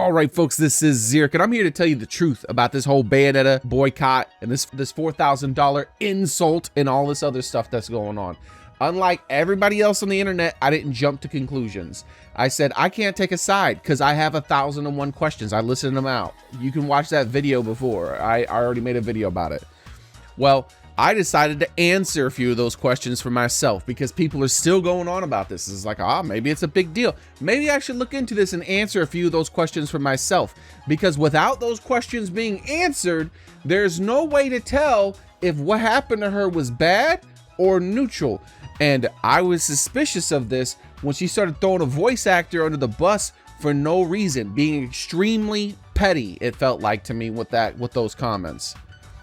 All right, folks, this is Zirk, and I'm here to tell you the truth about this whole Bayonetta boycott and this $4,000 insult and all this other stuff that's going on. Unlike everybody else on the internet, I didn't jump to conclusions. I said, I can't take a side because I have 1,001 questions. I listed them out. You can watch that video before. I already made a video about it. Well, I decided to answer a few of those questions for myself because people are still going on about this. It's like, maybe it's a big deal. Maybe I should look into this and answer a few of those questions for myself, because without those questions being answered, there's no way to tell if what happened to her was bad or neutral. And I was suspicious of this when she started throwing a voice actor under the bus for no reason, being extremely petty, it felt like to me with those comments.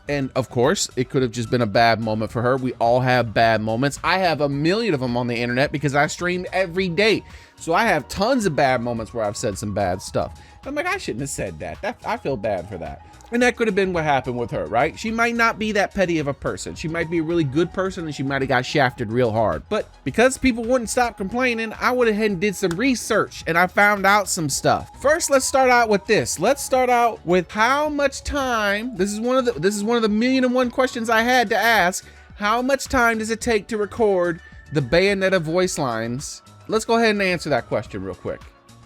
And of course, it could have just been a bad moment for her. We all have bad moments. I have a million of them on the internet because I stream every day. So I have tons of bad moments where I've said some bad stuff. I'm like, I shouldn't have said that. I feel bad for that. And that could have been what happened with her, right? She might not be that petty of a person. She might be a really good person and she might have got shafted real hard. But because people wouldn't stop complaining, I went ahead and did some research and I found out some stuff. First, let's start out with this. Let's start out with how much time, this is one of the 1,001 questions I had to ask. How much time does it take to record the Bayonetta voice lines? Let's go ahead and answer that question real quick.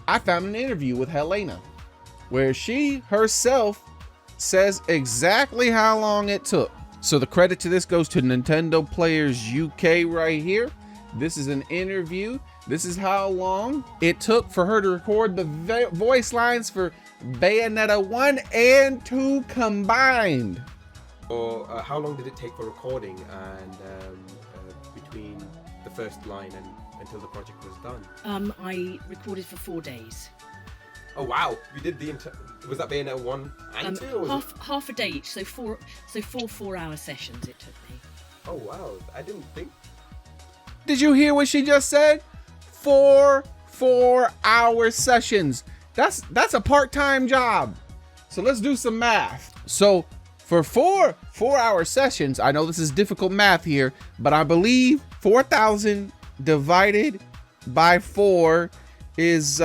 I found an interview with Hellena where she herself says exactly how long it took. So the credit to this goes to Nintendo Players UK right here. This is an interview. This is how long it took for her to record the voice lines for Bayonetta 1 and 2 combined. Or how long did it take for recording and between the first line and until the project was done? I recorded for 4 days. Oh wow! You did the was that Bayonetta 1 and 2? Or was half a day each, so four 4-hour sessions it took me. Oh wow! I didn't think. Did you hear what she just said? 4 4-hour sessions. That's a part-time job. So let's do some math. So for 4-hour sessions, I know this is difficult math here, but I believe 4,000 divided by 4 is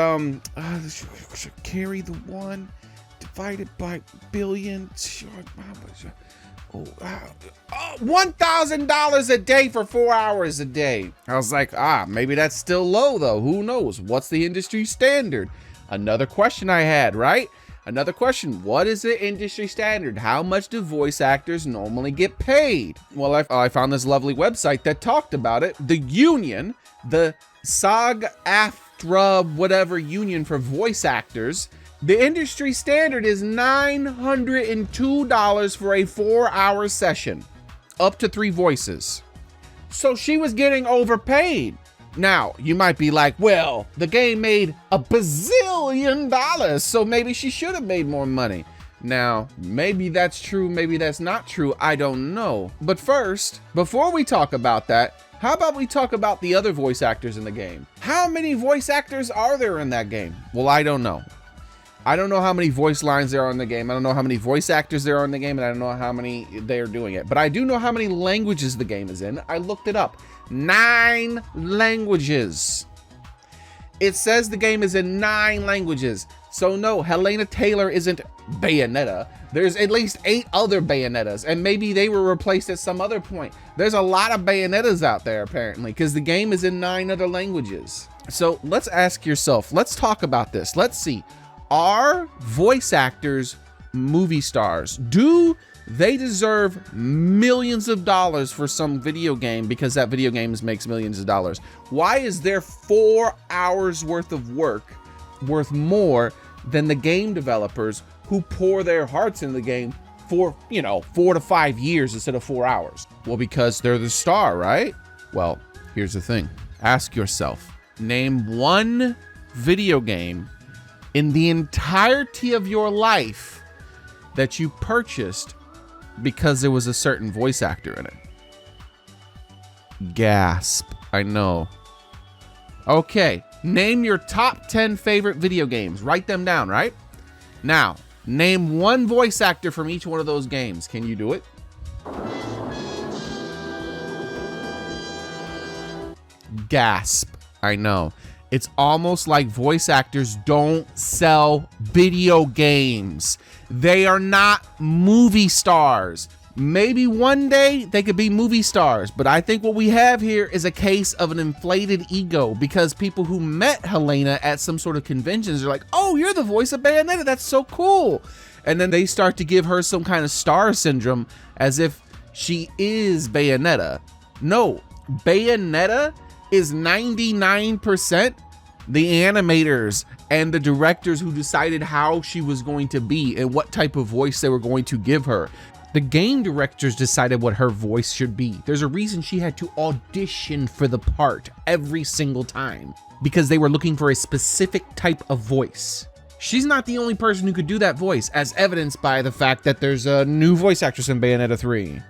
carry the 1 divided by billion. $1,000 a day for 4 hours a day. I was like, maybe that's still low though. Who knows? What's the industry standard? Another question I had, right? Another question, what is the industry standard? How much do voice actors normally get paid? Well, I found this lovely website that talked about it. The union, the SAG-AFTRA whatever union for voice actors, the industry standard is $902 for a 4-hour session, up to 3 voices. So she was getting overpaid. Now, you might be like, well, the game made $1 bazillion, so maybe she should have made more money. Now, maybe that's true, maybe that's not true, I don't know. But first, before we talk about that, how about we talk about the other voice actors in the game? How many voice actors are there in that game? Well, I don't know. I don't know how many voice lines there are in the game. I don't know how many voice actors there are in the game, and I don't know how many they're doing it. But I do know how many languages the game is in. I looked it up. 9 languages. It says the game is in 9 languages. So no, Hellena Taylor isn't Bayonetta. There's at least 8 other Bayonettas, and maybe they were replaced at some other point. There's a lot of Bayonettas out there apparently, because the game is in 9 other languages. So let's ask yourself, let's talk about this. Let's see, are voice actors movie stars? Do they deserve millions of dollars for some video game because that video game makes millions of dollars? Why is their 4 hours worth of work worth more than the game developers who pour their hearts in the game for, 4 to 5 years instead of 4 hours? Well, because they're the star, right? Well, here's the thing. Ask yourself, name one video game in the entirety of your life that you purchased because there was a certain voice actor in it. Gasp. I know. Okay, name your top 10 favorite video games. Write them down, right? Now, name one voice actor from each one of those games. Can you do it? Gasp. I know. It's almost like voice actors don't sell video games. They are not movie stars. Maybe one day they could be movie stars, but I think what we have here is a case of an inflated ego, because people who met Hellena at some sort of conventions are like, oh, you're the voice of Bayonetta, that's so cool. And then they start to give her some kind of star syndrome as if she is Bayonetta. No, Bayonetta is 99% the animators and the directors who decided how she was going to be and what type of voice they were going to give her. The game directors decided what her voice should be. There's a reason she had to audition for the part every single time, because they were looking for a specific type of voice. She's not the only person who could do that voice, as evidenced by the fact that there's a new voice actress in Bayonetta 3.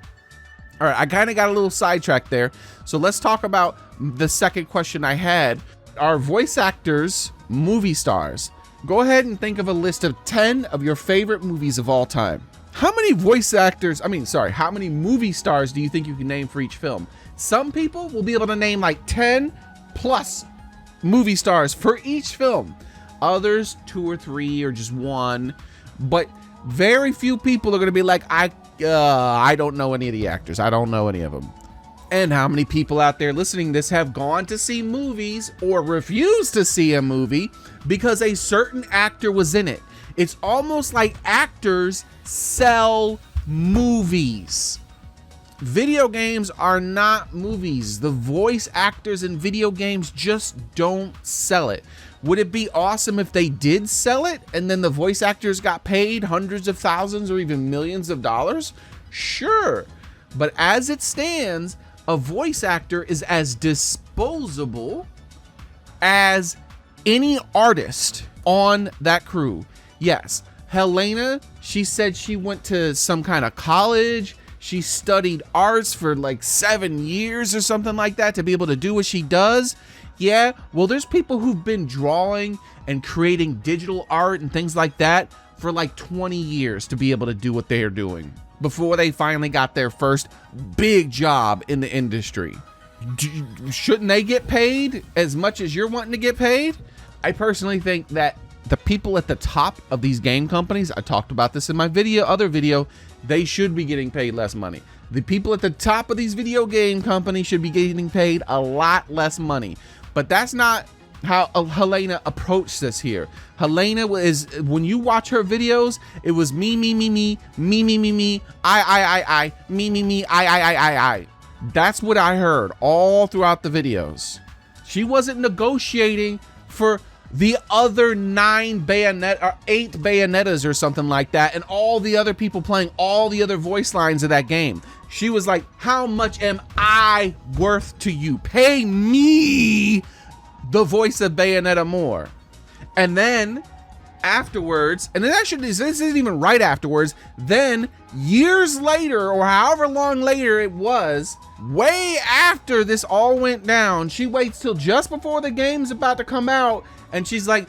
All right, I kind of got a little sidetracked there. So let's talk about the second question I had. Are voice actors movie stars? Go ahead and think of a list of 10 of your favorite movies of all time. How many how many movie stars do you think you can name for each film? Some people will be able to name like 10 plus movie stars for each film. Others, 2 or 3 or just 1. But very few people are going to be like, I don't know any of the actors. I don't know any of them. And how many people out there listening to this have gone to see movies or refused to see a movie because a certain actor was in it? It's almost like actors sell movies. Video games are not movies. The voice actors in video games just don't sell it. Would it be awesome if they did sell it and then the voice actors got paid hundreds of thousands or even millions of dollars? Sure. But as it stands, a voice actor is as disposable as any artist on that crew. Yes, Hellena, she said she went to some kind of college. She studied arts for like 7 years or something like that to be able to do what she does. Yeah, well, there's people who've been drawing and creating digital art and things like that for like 20 years to be able to do what they are doing before they finally got their first big job in the industry. Shouldn't they get paid as much as you're wanting to get paid? I personally think that the people at the top of these game companies, I talked about this in my other video, they should be getting paid less money. The people at the top of these video game companies should be getting paid a lot less money. But that's not how Hellena approached this here. Hellena is, when you watch her videos, it was me, I, me, I. That's what I heard all throughout the videos. She wasn't negotiating for the other 8 Bayonettas or something like that, and all the other people playing all the other voice lines of that game. She was like, how much am I worth to you? Pay me the voice of Bayonetta more. And then afterwards, and this isn't even right afterwards, then years later, or however long later it was, way after this all went down, she waits till just before the game's about to come out, and she's like,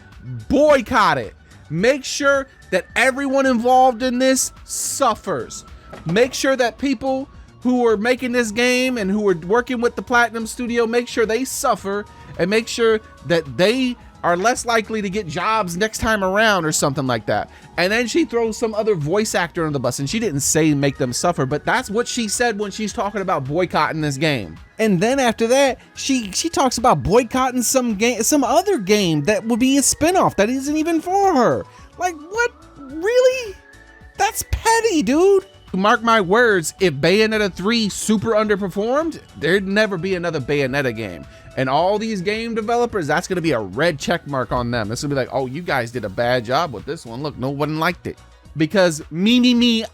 boycott it. Make sure that everyone involved in this suffers. Make sure that people who are making this game and who are working with the Platinum Studio, make sure they suffer, and make sure that they are less likely to get jobs next time around or something like that. And then she throws some other voice actor on the bus, and she didn't say make them suffer, but that's what she said when she's talking about boycotting this game. And then after that, she talks about boycotting some other game that would be a spinoff that isn't even for her. Like, what? Really? That's petty, dude. Mark my words, if Bayonetta 3 super underperformed, there'd never be another Bayonetta game. And all these game developers, that's going to be a red check mark on them. It's going to be like, oh, you guys did a bad job with this one. Look, no one liked it. Because I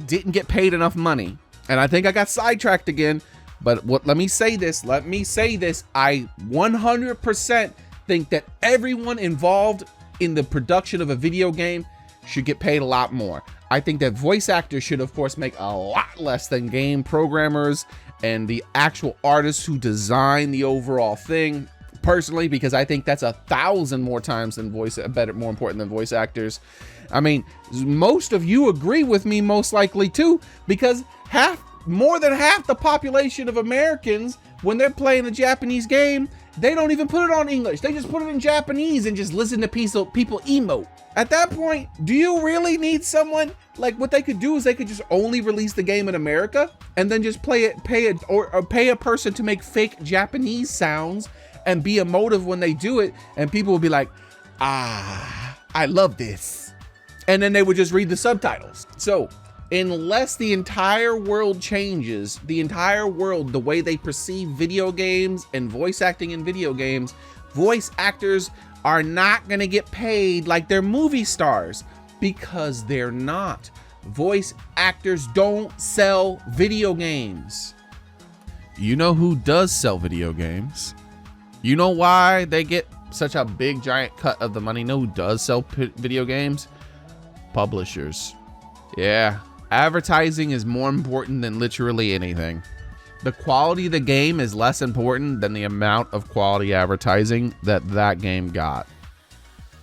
didn't get paid enough money. And I think I got sidetracked again. But let me say this. I 100% think that everyone involved in the production of a video game should get paid a lot more. I think that voice actors should, of course, make a lot less than game programmers and the actual artists who design the overall thing, personally, because I think that's 1,000 more times than more important than voice actors. I mean, most of you agree with me, most likely too, because more than half the population of Americans when they're playing a Japanese game, they don't even put it on English. They just put it in Japanese and just listen to people emote. At that point, do you really need someone? Like, what they could do is they could just only release the game in America and then just pay a person to make fake Japanese sounds and be emotive when they do it, and people will be like, I love this. And then they would just read the subtitles. So unless the entire world changes, the way they perceive video games and voice acting in video games, voice actors are not gonna get paid like they're movie stars, because they're not. Voice actors don't sell video games. You know who does sell video games? You know why they get such a big giant cut of the money? You know who does sell video games? Publishers. Yeah, advertising is more important than literally anything. The quality of the game is less important than the amount of quality advertising that game got.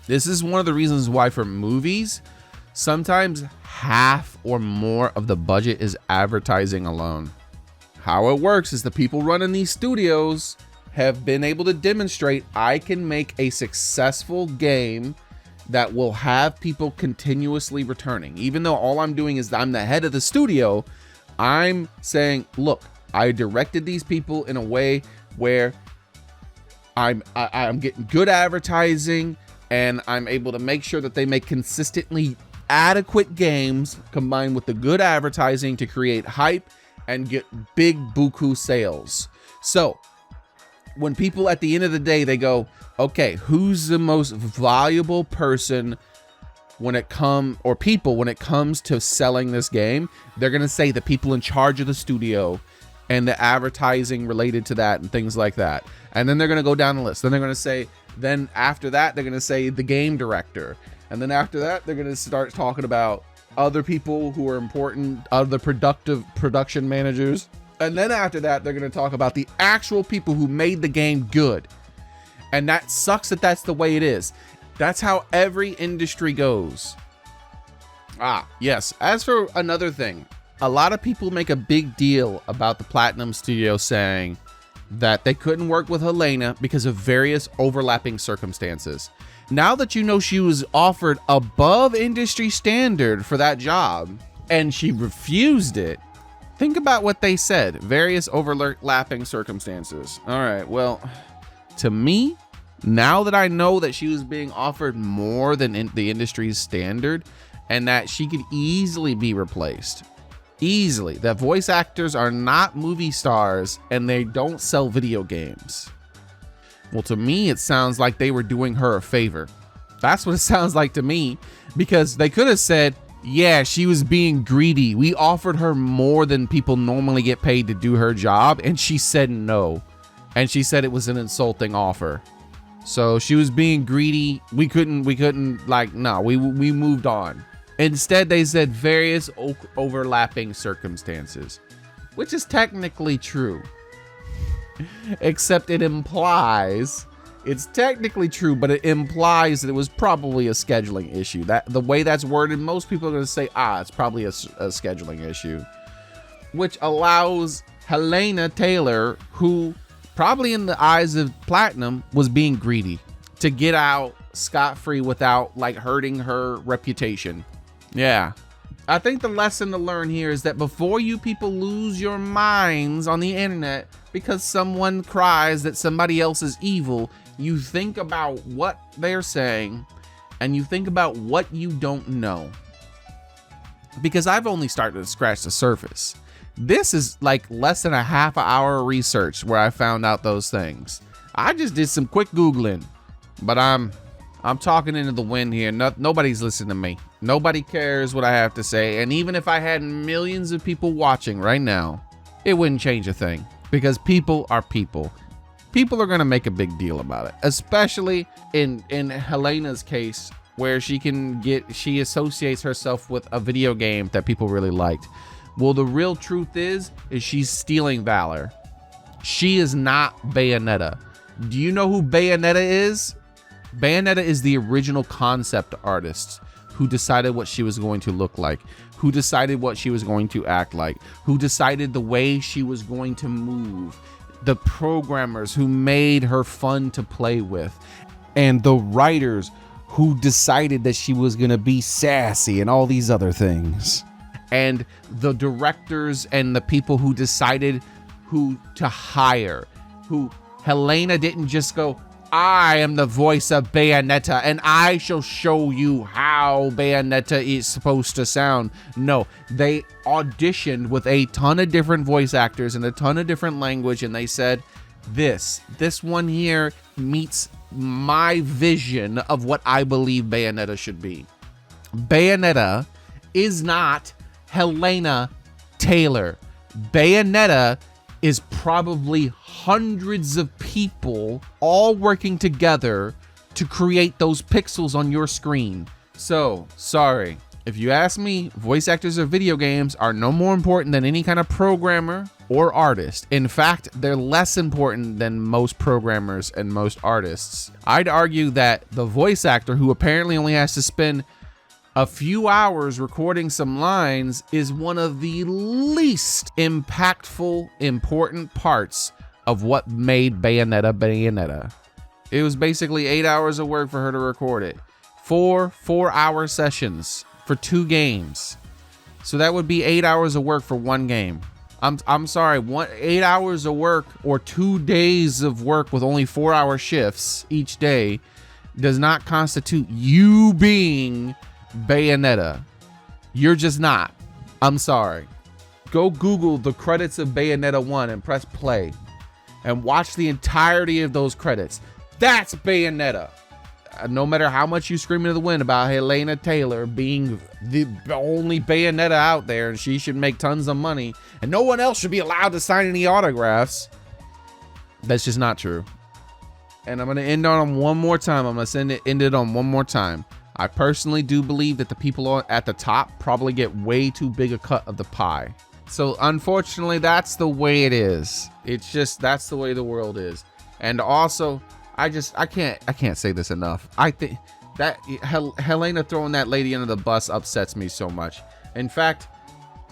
This is one of the reasons why for movies, sometimes half or more of the budget is advertising alone. How it works is the people running these studios have been able to demonstrate, I can make a successful game that will have people continuously returning. Even though all I'm doing is I'm the head of the studio, I'm saying, look, I directed these people in a way where I'm getting good advertising, and I'm able to make sure that they make consistently adequate games combined with the good advertising to create hype and get big buku sales. So when people at the end of the day, they go, okay, who's the most valuable person when it comes to selling this game? They're going to say the people in charge of the studio and the advertising related to that and things like that. And then they're going to go down the list. Then they're going to say, then after that, they're going to say the game director. And then after that, they're going to start talking about other people who are important, other production managers. And then after that, they're going to talk about the actual people who made the game good. And that sucks that that's the way it is. That's how every industry goes. Yes. As for another thing, a lot of people make a big deal about the Platinum Studio saying that they couldn't work with Hellena because of various overlapping circumstances. Now that you know she was offered above industry standard for that job and she refused it, think about what they said. Various overlapping circumstances. All right, well, to me, now that I know that she was being offered more than the industry's standard and that she could easily be replaced, that voice actors are not movie stars and they don't sell video games. Well, to me, it sounds like they were doing her a favor. That's what it sounds like to me, because they could have said, yeah, she was being greedy. We offered her more than people normally get paid to do her job, and she said no. And she said it was an insulting offer. So she was being greedy. We couldn't we moved on. Instead, they said various overlapping circumstances, which is technically true. Except it implies, it's technically true, but it implies that it was probably a scheduling issue. That the way that's worded, most people are going to say, it's probably a scheduling issue, which allows Hellena Taylor, who probably in the eyes of Platinum was being greedy, to get out scot-free without hurting her reputation. Yeah. I think the lesson to learn here is that before you people lose your minds on the internet because someone cries that somebody else is evil, you think about what they're saying and you think about what you don't know. Because I've only started to scratch the surface. This is less than a half hour research where I found out those things. I just did some quick Googling, but I'm talking into the wind here. Nobody's listening to me. Nobody cares what I have to say. And even if I had millions of people watching right now, it wouldn't change a thing, because people are people. People are going to make a big deal about it, especially in Helena's case, where she associates herself with a video game that people really liked. Well, the real truth is she's stealing valor. She is not Bayonetta. Do you know who Bayonetta is? Bayonetta is the original concept artist who decided what she was going to look like, who decided what she was going to act like, who decided the way she was going to move. the programmers who made her fun to play with, and the writers who decided that she was gonna be sassy and all these other things, and the directors and the people who decided who to hire, who Hellena didn't just go, I am the voice of Bayonetta and I shall show you how Bayonetta is supposed to sound. No, they auditioned with a ton of different voice actors and a ton of different language, and they said, this one here meets my vision of what I believe Bayonetta should be. Bayonetta is not Hellena Taylor. Bayonetta is probably hundreds of people all working together to create those pixels on your screen. So, sorry. If you ask me, voice actors of video games are no more important than any kind of programmer or artist. In fact, they're less important than most programmers and most artists. I'd argue that the voice actor, who apparently only has to spend a few hours recording some lines, is one of the least impactful, important parts of what made Bayonetta Bayonetta. It was basically 8 hours of work for her to record it. 4-hour sessions for 2 games. So that would be 8 hours of work for one game. I'm sorry, 8 hours of work or 2 days of work with only 4-hour shifts each day does not constitute you being Bayonetta. You're just not. I'm sorry. Go Google the credits of Bayonetta 1 and press play and watch the entirety of those credits. That's Bayonetta. No matter how much you scream into the wind about Hellena Taylor being the only Bayonetta out there and she should make tons of money and no one else should be allowed to sign any autographs, that's just not true. And I'm going to end on one more time. I'm going to end it on one more time. I personally do believe that the people at the top probably get way too big a cut of the pie. So unfortunately, that's the way it is. It's just, that's the way the world is. And also, I can't say this enough. I think that Hellena throwing that lady under the bus upsets me so much. In fact,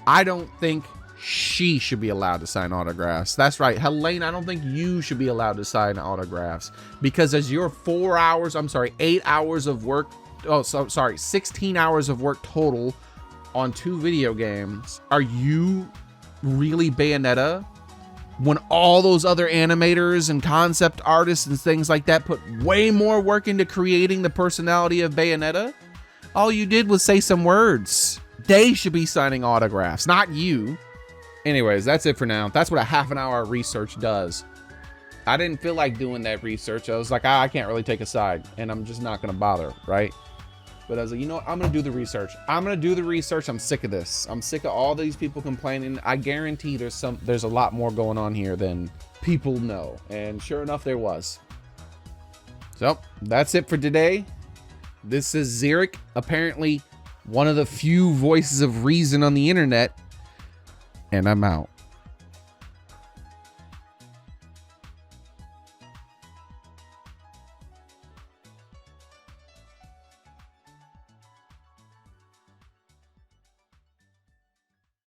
I don't think she should be allowed to sign autographs. That's right, Hellena, I don't think you should be allowed to sign autographs, because as your 8 hours of work, 16 hours of work total on 2 video games, are you really Bayonetta? When all those other animators and concept artists and things like that put way more work into creating the personality of Bayonetta, all you did was say some words. They should be signing autographs, not you. Anyways, that's it for now. That's what a half an hour of research does. I didn't feel like doing that research. I was like, I can't really take a side, and I'm just not gonna bother, right? But I was like, you know what? I'm gonna do the research. I'm sick of this. I'm sick of all these people complaining. I guarantee there's a lot more going on here than people know. And sure enough, there was. So that's it for today. This is Xeric, apparently one of the few voices of reason on the internet, and I'm out.